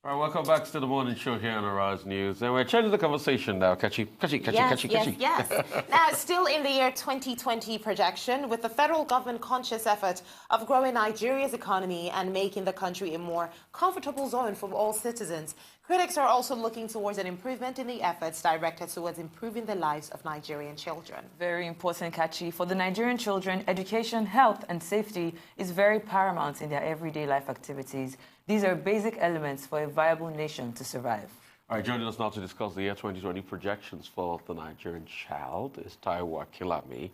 All right, welcome back to the morning show here on Arise News. And we're changing the conversation now. Catchy. Yes. Now, still in the year 2020 projection, with the federal government conscious effort of growing Nigeria's economy and making the country a more comfortable zone for all citizens, critics are also looking towards an improvement in the efforts directed towards improving the lives of Nigerian children. Very important, Kachi. For the Nigerian children, education, health and safety is very paramount in their everyday life activities. These are basic elements for a viable nation to survive. All right, joining us now to discuss the year 2020 projections for the Nigerian child is Taiwo Akinlami,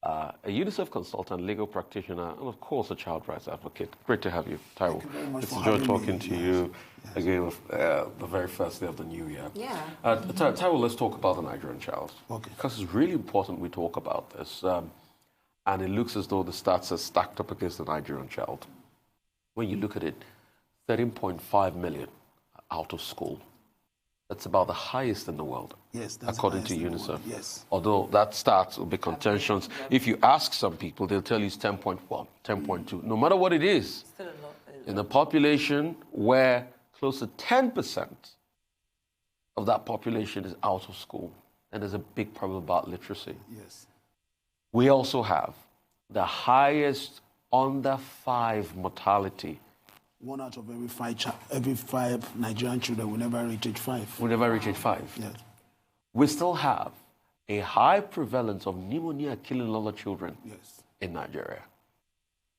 a UNICEF Consultant, legal practitioner, and of course a child rights advocate. Great to have you, Taiwo. Thank you very much. It's a joy talking to you again with the very first day of the new year. Taiwo, let's talk about the Nigerian child. Okay. Because it's really important we talk about this. And it looks as though the stats are stacked up against the Nigerian child. When you look at it, 13.5 million out of school. That's about the highest in the world, yes, that's according to UNICEF. UNICEF. Yes. Although that stats will be contentious. If you ask some people, they'll tell you it's 10.1, 10.2. No matter what it is, Still a lot. in a population where close to 10% of that population is out of school, and there's a big problem about literacy. Yes. We also have the highest under 5 mortality. 1 out of every five Nigerian children will never reach age 5. We never reach age 5. Yes. We still have a high prevalence of pneumonia killing a lot of children in Nigeria.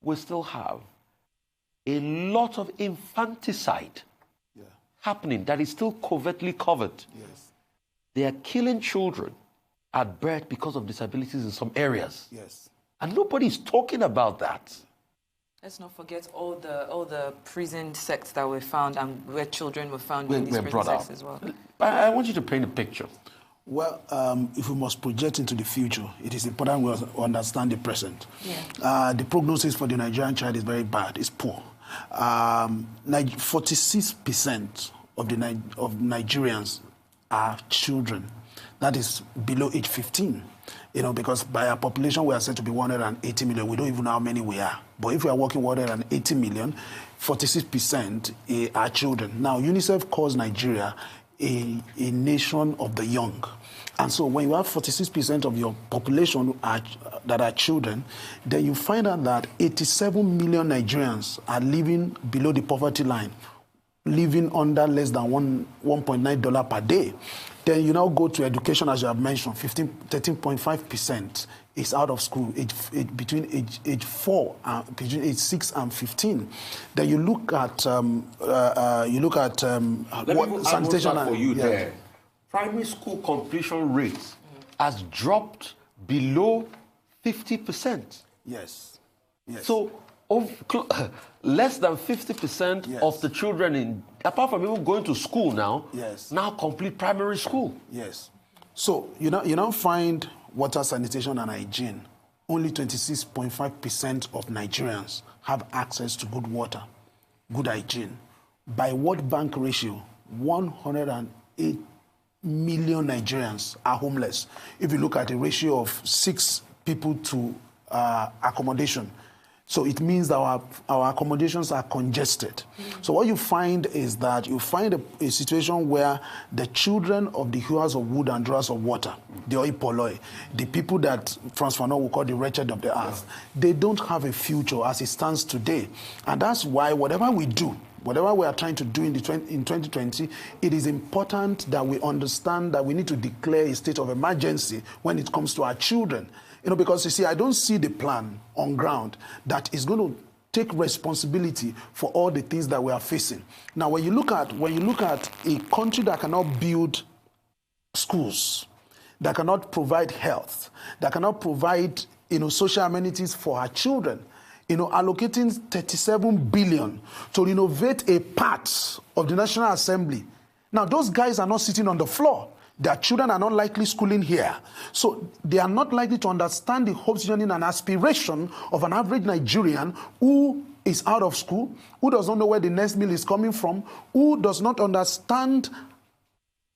We still have a lot of infanticide happening that is still covertly covered. Yes. They are killing children at birth because of disabilities in some areas. Yes. And nobody's talking about that. Let's not forget all the prison sects that were found and where children were found in these prison sects as well. I want you to paint a picture. Well, if we must project into the future, it is important we understand the present. Yeah. The prognosis for the Nigerian child is very bad. It's poor. 46% of Nigerians are children. That is below age 15. You know, because by our population, we are said to be 180 million. We don't even know how many we are. But if we are working 180 million, 46% are children. Now, UNICEF calls Nigeria a nation of the young. And so when you have 46% of your population that are children, then you find out that 87 million Nigerians are living below the poverty line, living under less than $1.9 per day. Then you now go to education, as you have mentioned, 13.5% is out of school between age 4, between age 6 and 15. Then you look at sanitation for you there. Primary school completion rate has dropped below 50%. Yes. Yes. So less than 50% of the children, apart from even going to school now, now complete primary school. Yes. So you now find water, sanitation, and hygiene. Only 26.5% of Nigerians have access to good water, good hygiene. By World Bank ratio, 108 million Nigerians are homeless. If you look at a ratio of 6 people to accommodation, so it means that our accommodations are congested. So what you find is that you find a situation where the children of the hewers of wood and drawers of water, the oi polloi, the people that Frans Fanon will call the wretched of the earth, they don't have a future as it stands today. And that's why whatever we do, whatever we are trying to do in 2020, it is important that we understand that we need to declare a state of emergency when it comes to our children. You know, because you see, I don't see the plan on ground that is going to take responsibility for all the things that we are facing. Now, when you look at a country that cannot build schools, that cannot provide health, that cannot provide, social amenities for our children, allocating 37 billion to renovate a part of the National Assembly. Now, those guys are not sitting on the floor. Their children are not likely schooling here. So they are not likely to understand the hopes, yearning, and aspiration of an average Nigerian who is out of school, who does not know where the next meal is coming from, who does not understand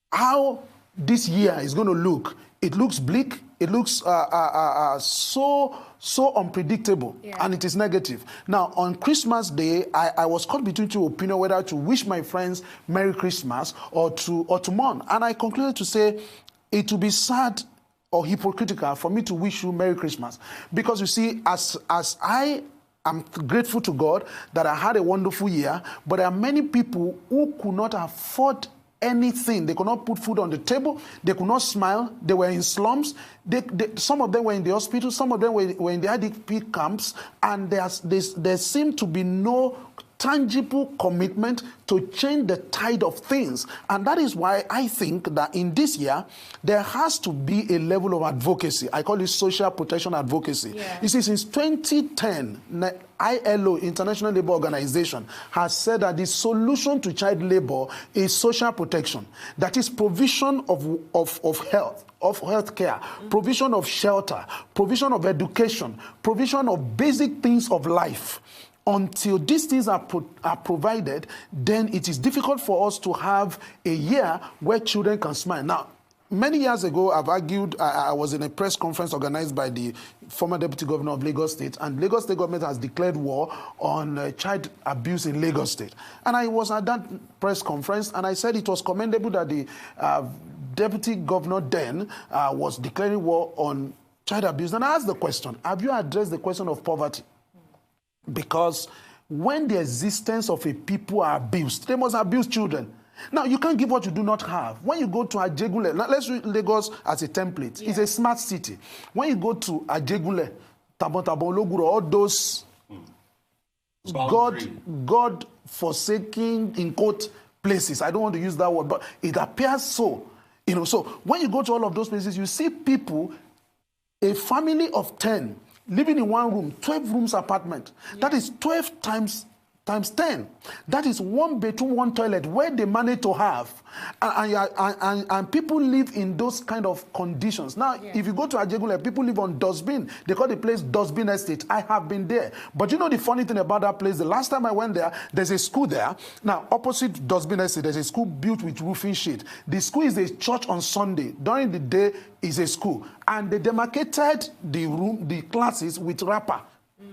how this year is going to look. It looks bleak. It looks so unpredictable, and it is negative. Now, on Christmas Day, I was caught between two opinions whether to wish my friends Merry Christmas or to mourn. And I concluded to say it would be sad or hypocritical for me to wish you Merry Christmas. Because you see, as I am grateful to God that I had a wonderful year, but there are many people who could not afford anything. They could not put food on the table. They could not smile. They were in slums. Some of them were in the hospital. Some of them were in the IDP camps. And there seemed to be no tangible commitment to change the tide of things. And that is why I think that in this year, there has to be a level of advocacy. I call it social protection advocacy. You see, since 2010, ILO, International Labour Organization, has said that the solution to child labor is social protection. That is provision of health care, provision of shelter, provision of education, provision of basic things of life. Until these things are provided, then it is difficult for us to have a year where children can smile. Now, many years ago, I've argued, I was in a press conference organized by the former Deputy Governor of Lagos State, and Lagos State government has declared war on child abuse in Lagos State. And I was at that press conference, and I said it was commendable that the Deputy Governor then was declaring war on child abuse. And I asked the question, have you addressed the question of poverty? Because when the existence of a people are abused, they must abuse children. Now, you can't give what you do not have. When you go to Ajegunle, let's use Lagos as a template. It's a smart city. When you go to Ajegunle, Tabon Ologuro, all those God-forsaken, in quote, places, I don't want to use that word, but it appears so. So when you go to all of those places, you see people, a family of 10, living in one room, 12 rooms apartment. That is 12 times 10. That is one bedroom, one toilet, where they manage to have. And people live in those kind of conditions. Now, if you go to Ajegunle, people live on Dustbin. They call the place Dustbin Estate. I have been there. But you know the funny thing about that place, the last time I went there, there's a school there. Now, opposite Dustbin Estate, there's a school built with roofing sheet. The school is a church on Sunday. During the day, is a school. And they demarcated the classes with wrapper.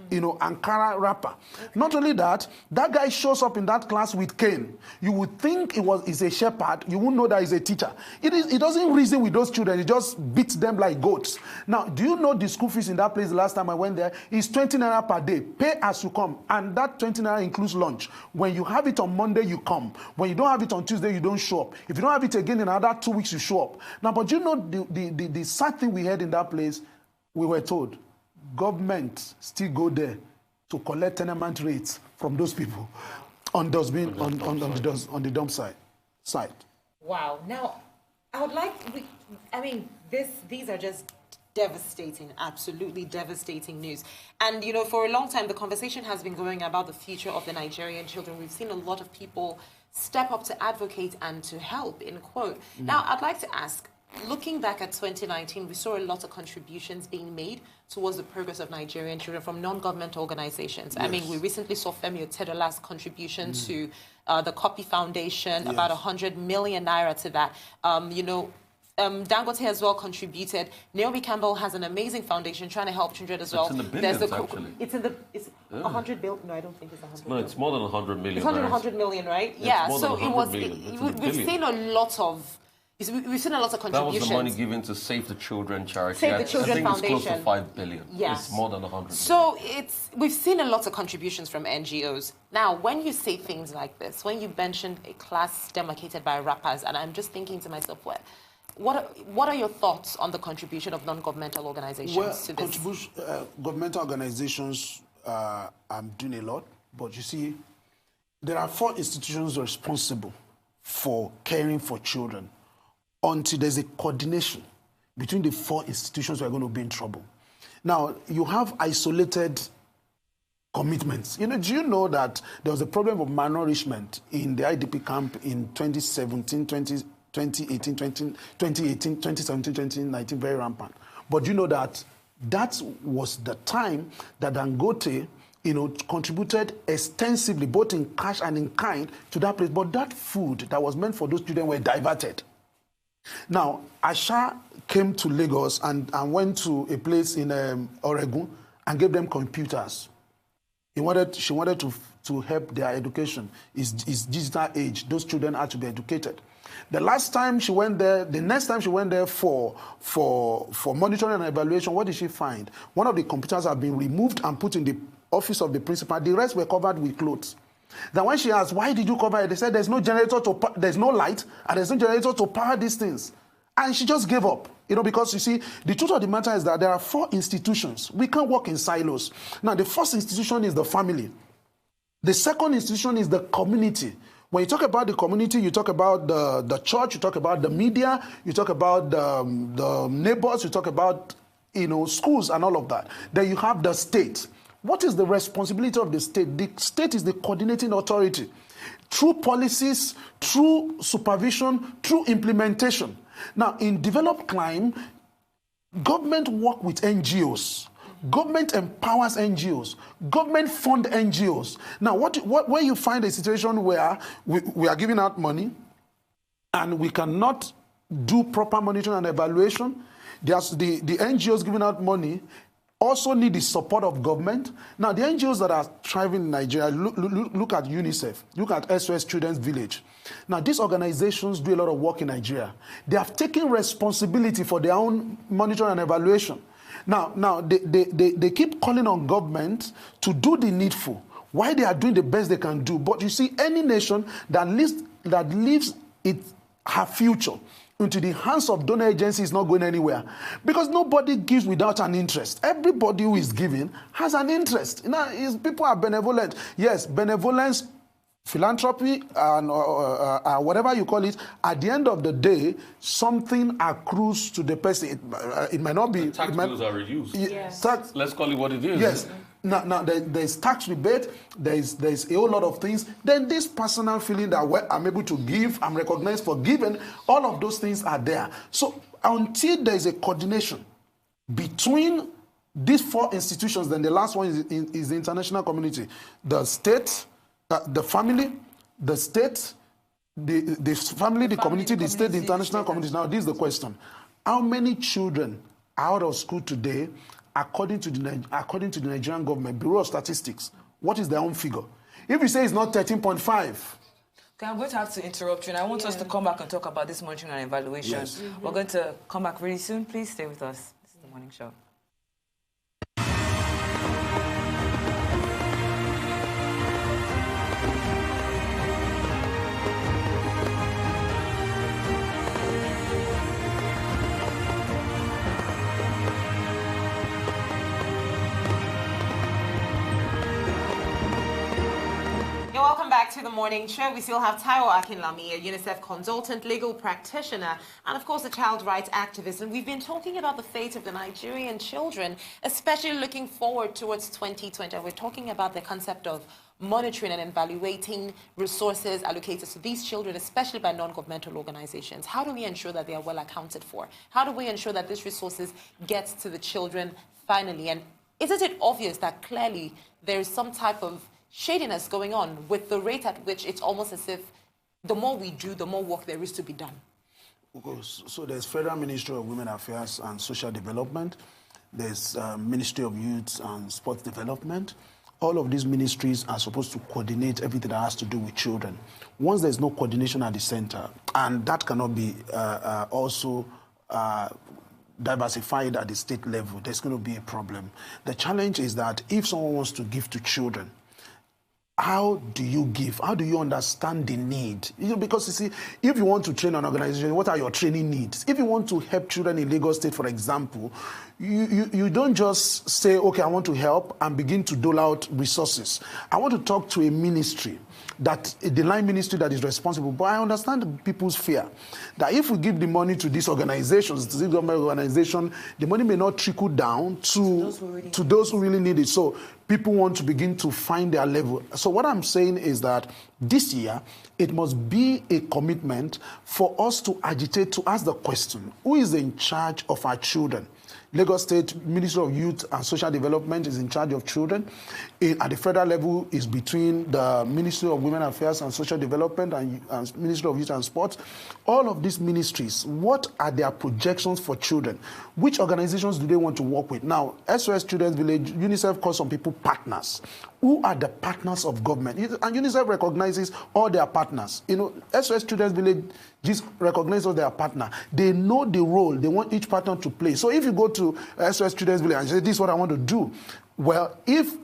Ankara wrapper. Not only that, that guy shows up in that class with cane. You would think he's a shepherd. You wouldn't know that he's a teacher. He doesn't reason with those children. He just beats them like goats. Now, do you know the school fees in that place the last time I went there? It's 20 naira per day. Pay as you come. And that 20 naira includes lunch. When you have it on Monday, you come. When you don't have it on Tuesday, you don't show up. If you don't have it again in another 2 weeks, you show up. Now, but you know the sad thing we had in that place, we were told, government still go there to collect tenement rates from those people on the dump site. Wow. Now, I would like, these are just devastating, absolutely devastating news. And, for a long time, the conversation has been going about the future of the Nigerian children. We've seen a lot of people step up to advocate and to help, in quote. Now, I'd like to ask, looking back at 2019, we saw a lot of contributions being made towards the progress of Nigerian children from non-government organizations. Yes. We recently saw Femi Otedola's contribution to the Copy Foundation, about 100 million naira to that. Dangote as well contributed. Naomi Campbell has an amazing foundation trying to help children as well. It's in the billions, actually. It's 100 billion. No, I don't think it's 100 No, it's more than 100 million. It's 100 million, right? Yeah, so we've seen a lot of contributions. That was the money given to Save the Children charity. Save the Children Foundation. I think it's close to 5 billion. Yes. It's more than 100 million. So we've seen a lot of contributions from NGOs. Now, when you say things like this, when you mentioned a class demarcated by rappers, and I'm just thinking to myself, what are your thoughts on the contribution of non-governmental organizations to this? Governmental organizations are doing a lot, but you see, there are 4 institutions responsible for caring for children. Until there's a coordination between the 4 institutions, we're going to be in trouble. Now, you have isolated commitments. Do you know that there was a problem of malnourishment in the IDP camp in 2017, 2018, 2019, very rampant. But you know that was the time that Dangote, contributed extensively, both in cash and in kind, to that place. But that food that was meant for those children were diverted. Now, Asha came to Lagos and went to a place in Oregon and gave them computers. She wanted to help their education. It's digital age. Those children had to be educated. The next time she went there for monitoring and evaluation, what did she find? One of the computers had been removed and put in the office of the principal. The rest were covered with clothes. Then when she asked, why did you cover it? They said there's no light, and there's no generator to power these things. And she just gave up. Because you see, the truth of the matter is that there are 4 institutions. We can't work in silos. Now, the first institution is the family. The second institution is the community. When you talk about the community, you talk about the church, you talk about the media, you talk about the neighbors, you talk about schools and all of that. Then you have the state. What is the responsibility of the state? The state is the coordinating authority. Through policies, through supervision, through implementation. Now, in developed climate, government work with NGOs. Government empowers NGOs. Government fund NGOs. Now, where you find a situation where we are giving out money and we cannot do proper monitoring and evaluation, the NGOs giving out money also need the support of government. Now, the NGOs that are thriving in Nigeria, look at UNICEF, look at SOS Children's Village. Now, these organizations do a lot of work in Nigeria. They have taken responsibility for their own monitoring and evaluation. Now they keep calling on government to do the needful. Why they are doing the best they can do. But you see, any nation that leaves her future into the hands of donor agencies is not going anywhere. Because nobody gives without an interest. Everybody who is giving has an interest. People are benevolent. Yes, benevolence, philanthropy, and whatever you call it, at the end of the day, something accrues to the person. It might not be... The tax bills are reduced. Yes. Let's call it what it is. Yes. Now there's tax rebate, there's a whole lot of things. Then this personal feeling that I'm able to give, I'm recognized for giving, all of those things are there. So until there's a coordination between these 4 institutions, then the last one is the international community. The state, the family, the state, the family, the community, the state, the international community. Now, this is the question. How many children are out of school today, according to the Nigerian government, Bureau of Statistics? What is their own figure? If you say it's not 13.5... Okay, I'm going to have to interrupt you, and I want us to come back and talk about this monitoring and evaluation. Yes. We're going to come back really soon. Please stay with us. This is The Morning Show. Welcome back to The Morning Show. We still have Taiwo Akinlami, a UNICEF Consultant, legal practitioner, and of course a child rights activist. And we've been talking about the fate of the Nigerian children, especially looking forward towards 2020. We're talking about the concept of monitoring and evaluating resources allocated to these children, especially by non-governmental organizations. How do we ensure that they are well accounted for? How do we ensure that these resources get to the children finally? And isn't it obvious that clearly there is some type of shadiness going on with the rate at which it's almost as if the more we do, the more work there is to be done? So there's Federal Ministry of Women Affairs and Social Development. There's Ministry of Youth and Sports Development. All of these ministries are supposed to coordinate everything that has to do with children. Once there's no coordination at the center, and that cannot be also diversified at the state level, there's going to be a problem. The challenge is that if someone wants to give to children, how do you give? How do you understand the need? Because you see, if you want to train an organization, what are your training needs? If you want to help children in Lagos State, for example, you don't just say, okay, I want to help and begin to dole out resources. I want to talk to a ministry, the line ministry that is responsible. But I understand people's fear that if we give the money to these organizations, to this government organization, the money may not trickle down to those who really need it. So people want to begin to find their level. So what I'm saying is that this year, it must be a commitment for us to agitate, to ask the question, who is in charge of our children? Lagos State Ministry of Youth and Social Development is in charge of children. At the federal level is between the Ministry of Women Affairs and Social Development and Ministry of Youth and Sports. All of these ministries, what are their projections for children? Which organizations do they want to work with? Now, SOS Children's Village, UNICEF calls some people partners. Who are the partners of government? And UNICEF recognizes all their partners. You know, SOS Children's Village just recognizes all their partner. They know the role they want each partner to play. So if you go to SOS Children's Village and say, this is what I want to do, well, if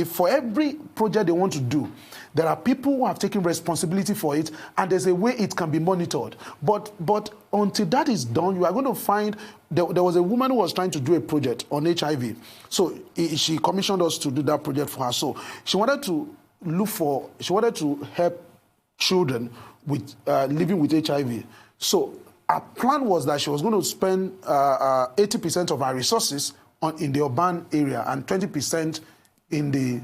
for every project they want to do, there are people who have taken responsibility for it, and there's a way it can be monitored. But until that is done, you are going to find there was a woman who was trying to do a project on HIV. So she commissioned us to do that project for her. So she wanted to help children with living with HIV. So our plan was that she was going to spend 80% of our resources in the urban area and 20% in the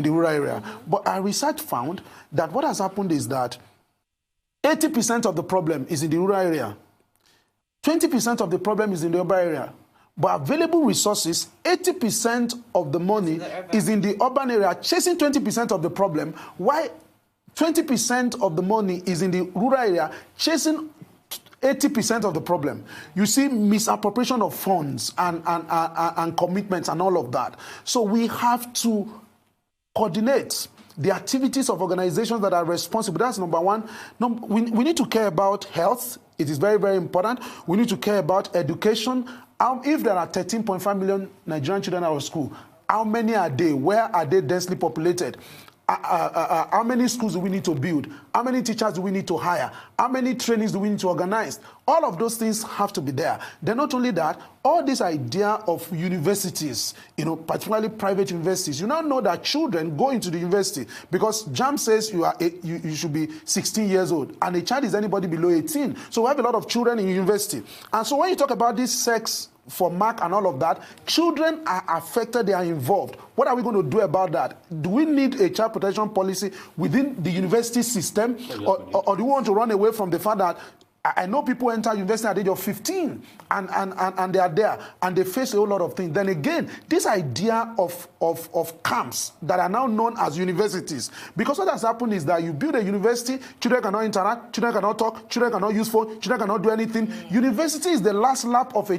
rural area. But our research found that what has happened is that 80% of the problem is in the rural area, 20% of the problem is in the urban area. But available resources, 80% of the money is in the urban area, chasing 20% of the problem, while 20% of the money is in the rural area, chasing 80% of the problem. You see misappropriation of funds and commitments and all of that. So we have to coordinate the activities of organizations that are responsible. That's number one. We need to care about health. It is very, very important. We need to care about education. If there are 13.5 million Nigerian children out of school, how many are they? Where are they densely populated? How many schools do we need to build? How many teachers do we need to hire? How many trainings do we need to organize? All of those things have to be there. Then not only that, all this idea of universities, particularly private universities, you now know that children go into the university because JAM says you should be 16 years old, and a child is anybody below 18. So we have a lot of children in university. And so when you talk about this sex for mark and all of that, children are affected, they are involved. What are we going to do about that? Do we need a child protection policy within the university system, or do we want to run away from the fact that I know people enter university at the age of 15 and they are there and they face a whole lot of things. Then again, this idea of camps that are now known as universities, because what has happened is that you build a university, children cannot interact, children cannot talk, children cannot use phone, children cannot do anything. University is the last lap of a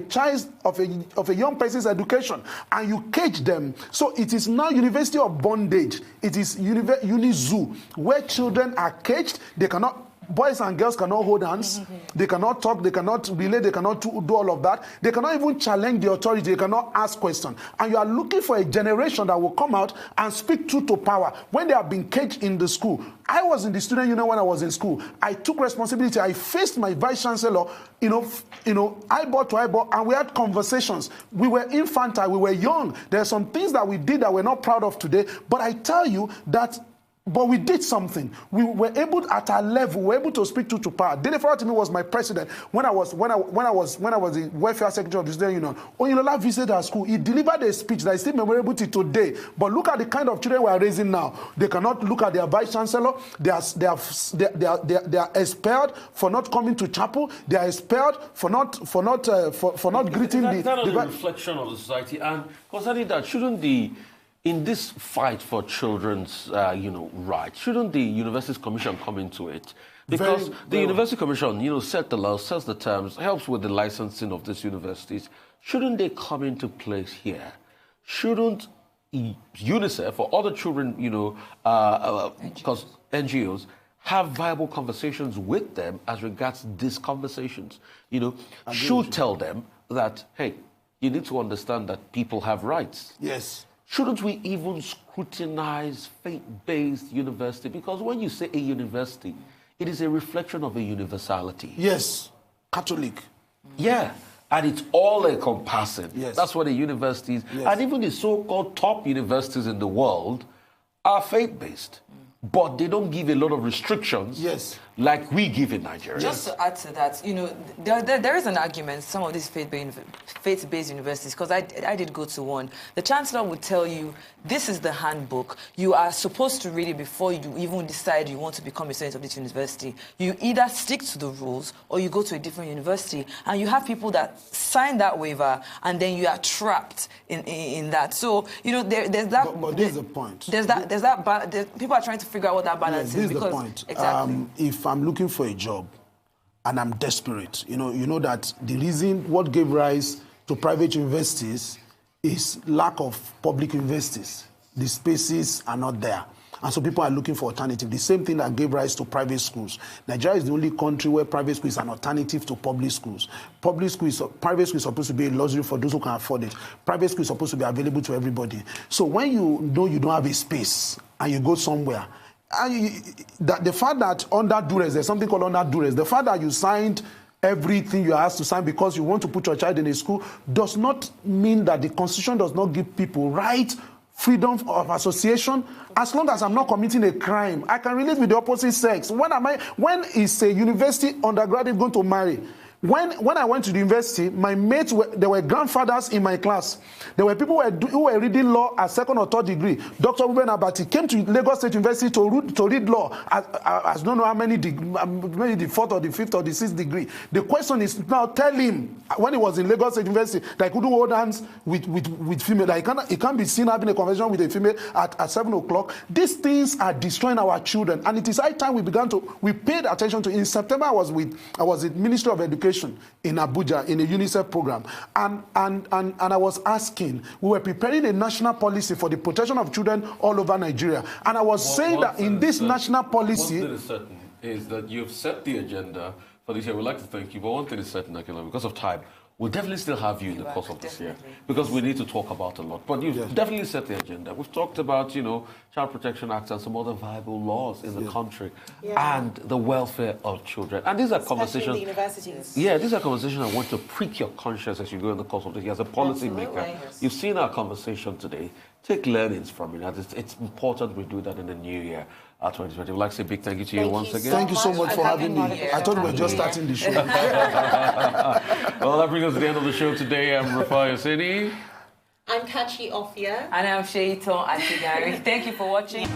young person's education, and you cage them. So it is now university of bondage. It is uni-zoo, where children are caged. They cannot. Boys and girls cannot hold hands. They cannot talk. They cannot relate. They cannot do all of that. They cannot even challenge the authority. They cannot ask questions. And you are looking for a generation that will come out and speak truth to power when they have been caged in the school. I was in the student union when I was in school. I took responsibility. I faced my vice chancellor, eyeball to eyeball, and we had conversations. We were infantile. We were young. There are some things that we did that we're not proud of today. But I tell you that. But we did something. We were able, at our level, we were able to speak to power. Dele Faratimi was my president when I was the welfare secretary of the student union. Oyinlola visited our school. He delivered a speech that is still memorable to today. But look at the kind of children we are raising now. They cannot look at their vice chancellor. They are expelled for not coming to chapel. They are expelled for not greeting the. That is a reflection of the society. And concerning that, shouldn't in this fight for children's, rights, shouldn't the Universities Commission come into it? Because the University Commission, set the law, sets the terms, helps with the licensing of these universities. Shouldn't they come into place here? Shouldn't UNICEF or other children, because NGOs have viable conversations with them as regards these conversations? Should tell them that, hey, you need to understand that people have rights. Yes. Shouldn't we even scrutinize faith-based university? Because when you say a university, it is a reflection of a universality. Yes, Catholic. Yeah, and it's all encompassing. Yes. That's what a university is. Yes. And even the so-called top universities in the world are faith-based. But they don't give a lot of restrictions. Yes. like we give in Nigeria. Just to add to that, you know, there is an argument, some of these faith-based universities, because I did go to one. The chancellor would tell you, this is the handbook. You are supposed to read it before you even decide you want to become a student of this university. You either stick to the rules or you go to a different university. And you have people that sign that waiver and then you are trapped in that. So, you know, there's that... But this is the point. People are trying to figure out what that balance is. This is the point. Exactly. If I'm looking for a job and I'm desperate, you know that the reason what gave rise to private universities is lack of public universities. The spaces are not there. And so people are looking for alternative. The same thing that gave rise to private schools. Nigeria is the only country where private school is an alternative to public schools. Private school is supposed to be a luxury for those who can afford it. Private school is supposed to be available to everybody. So when you know you don't have a space and you go somewhere, and the fact that under duress, there's something called under duress, the fact that you signed everything you are asked to sign because you want to put your child in a school does not mean that the Constitution does not give people right, freedom of association. As long as I'm not committing a crime, I can relate with the opposite sex. When is a university undergraduate going to marry? When I went to the university, my mates, there were grandfathers in my class. There were people who were reading law at second or third degree. Dr. Ruben Abati came to Lagos State University to read law. I don't know how many maybe the fourth or the fifth or the sixth degree. The question is now, tell him, when he was in Lagos State University, that he couldn't hold hands with female. That he can't be seen having a conversation with a female at 7 o'clock. These things are destroying our children. And it is high time we paid attention to. In September, I was with Ministry of Education in Abuja in a UNICEF program, and I was asking, we were preparing a national policy for the protection of children all over Nigeria, and I was saying that in this national policy, one thing is certain is that you've set the agenda for this year. We'd like to thank you, but one thing is certain, Akinlami, because of time, we'll definitely still have you in the course of this year, because we need to talk about a lot. But you've definitely set the agenda. We've talked about, you know, Child Protection Act and some other viable laws in the country, and the welfare of children. And these are conversations. The universities. Yeah, these are conversations I want to prick your conscience as you go in the course of this year as a policy maker. You've seen our conversation today. Take learnings from it. It's important we do that in the new year. 2020. I'd like to say a big thank you to you once again. Thank you so much for having me. I thought we were just starting the show. Well, that brings us to the end of the show today. I'm Rafai Oseni. I'm Kachi Ofia. And I'm Sheito Atigari. Thank you for watching.